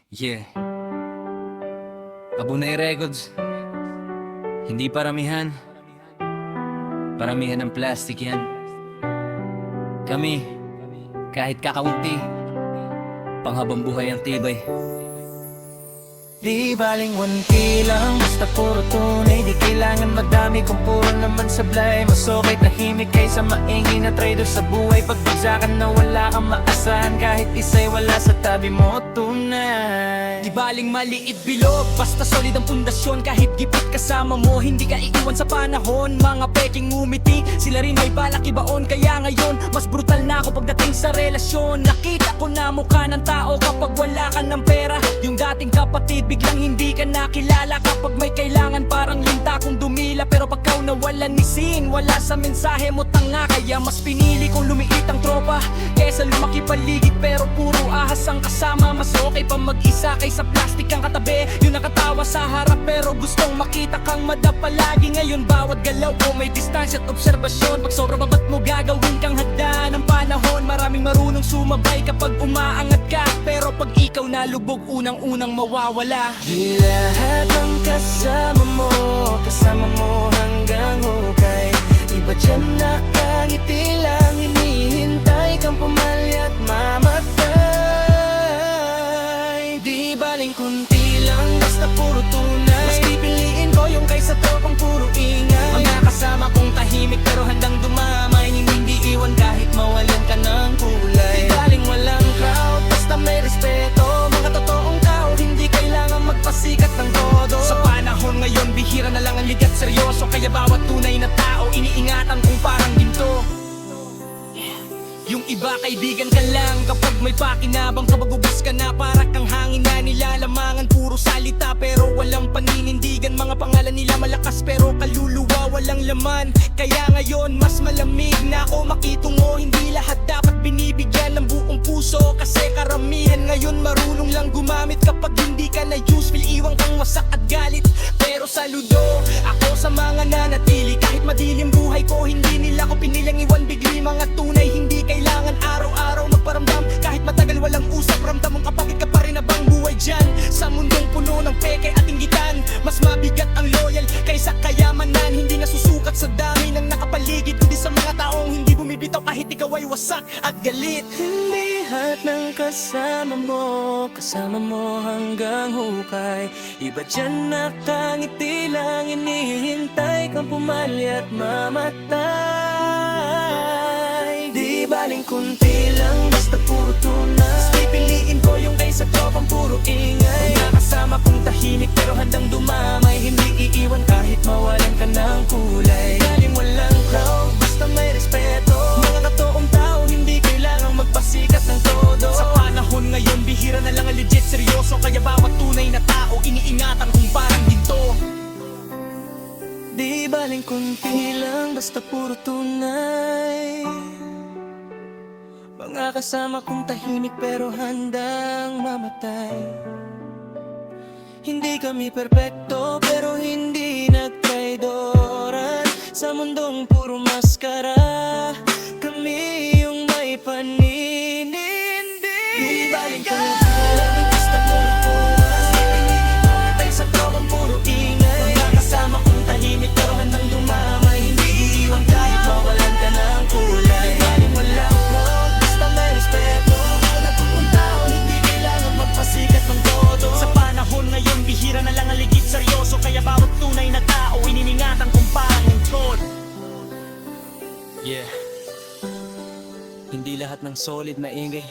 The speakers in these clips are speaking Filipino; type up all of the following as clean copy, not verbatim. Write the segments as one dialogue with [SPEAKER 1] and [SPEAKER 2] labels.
[SPEAKER 1] Yeah, Abunay Records. Hindi paramihan, paramihan ng plastic yan. Kami, kahit kakaunti, panghabang buhay ang tibay.
[SPEAKER 2] Di baling wanti lang, basta puro tunay. Di kailangan madami kung puro naman sablay. Mas okay tahimik kaysa maingay na trader sa buhay. Pagbagsakan na wala kang maasahan, kahit isa'y wala sa tabi mo tunay.
[SPEAKER 3] Di baling maliit bilog, basta solid ang pundasyon. Kahit gipit kasama mo, hindi ka iiwan sa panahon. Mga peking ngumiti, sila rin may balak ibaon. Kaya ngayon, mas brutal na ako pagdating sa relasyon. Nakita ko na mukha ng tao kapag wala ka ng pera. Yung dating kapatid, biglang hindi ka nakilala. Kapag may kailangan, parang linta kong dumila. Pero pagkaw nawalan ni Sin, wala sa mensahe mo tanga. Kaya mas pinili kong lumiit ang tropa kesa lumaki paligid pero puro ahas ang kasama. Mas okay pa mag-isa kaysa plastic ang katabi. Yung nakatawa sa harap pero gustong makita kang madap palagi. Ngayon bawat galaw ko may distansya at obserbasyon. Pag sobra ba't mo gagawin kang hagda ng panahon? Maraming marunong sumabay kapag umaangat ka, pero pag ikaw nalubog, unang-unang mawawala.
[SPEAKER 2] Di lahat ng kasama mo hanggang hukay. Iba dyan nakangiti lang, hinihintay kang pumalya at mamatay. Di baling kunti lang, basta puro tunay. Mas pipiliin ko yung kaysa tropang puro ingay. Mga kasama kong tahimik pero handang dumamay. Hindi iwan kahit mawalan ka ng kulay. Di baling walang crowd, basta may respeto. Mga totoong tao, hindi kailangan magpasikat ng todo.
[SPEAKER 3] Sa panahon ngayon, bihira na lang ang ligat seryoso. Kaya bawat tunay na tao, iniingatan kung parang ginto. Yung iba kaibigan ka lang kapag may pakinabang ka, magubos ka na para kang hangin na nilalamangan. Puro salita pero walang paninindigan. Mga pangalan nila malakas pero kaluluwa walang laman. Kaya ngayon mas malamig na ako makitungo. Hindi lahat dapat binibigyan ng buong puso, kasi karamihan ngayon marunong lang gumamit. Kapag hindi ka na useful, iwan kang wasak at galit. Pero saludo ako sa mga nanatili. Kahit madilim buhay ko, hindi nila ko pinilang iwan bigli. Mga tunay, hindi kailangan araw-araw magparamdam. Kahit matagal walang usap, ramdam mong kapagid ka pa rin habang buhay dyan. Sa mundong puno ng peke at inggitan, mas mabigat ang loyal kaysa kayamanan. Hindi nasusukat sa dami ng nakapaligid, kundi sa mga taong hindi bumibitaw kahit ikaw ay wasak at galit.
[SPEAKER 2] Hindi lahat ng kasama mo hanggang hukay. Iba dyan nakangiti lang, inihintay kang pumalya at mamatay. Di baling kunti lang, basta puro tunay. Mas pipiliin ko yung kaysa tropang puro ingay. Mga kasama kong tahimik pero handang dumamay. Hindi iiwan kahit mawalan ka ng kulay. Galing walang crowd, basta may respeto. Mga katoong tao, hindi kailangang magpasikat ng todo.
[SPEAKER 3] Sa panahon ngayon, bihira na lang ang legit seryoso. Kaya bawat tunay na tao, iniingatan kung parang ginto.
[SPEAKER 2] Di baling kunti lang, basta puro tunay. Mga kasama kong tahimik pero handang mamatay. Hindi kami perpekto pero hindi nagtraidoran. Sa mundong puro maskara, kami yung may paninindi. Di baling kunti lang, basta puro tunay. Pinipintay sa tropang puro ingay. Mga kasama kong tahimik pero handang dumamay. Hindi iiwan kahit mawalan ka ng kulay. Galing walang crowd, basta may respeto. Mga totoong tao, hindi kailangan magpasikat ng todo.
[SPEAKER 3] Sa panahon ngayon, bihira na lang ang legit seryoso. Kaya bawat tunay na tao, ininingatan kung parang ungkod.
[SPEAKER 1] Yeah, hindi lahat ng solid na ingay.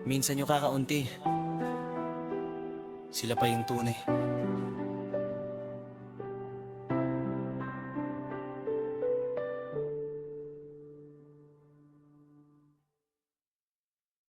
[SPEAKER 1] Minsan yung kakaunti, sila pa yung tunay.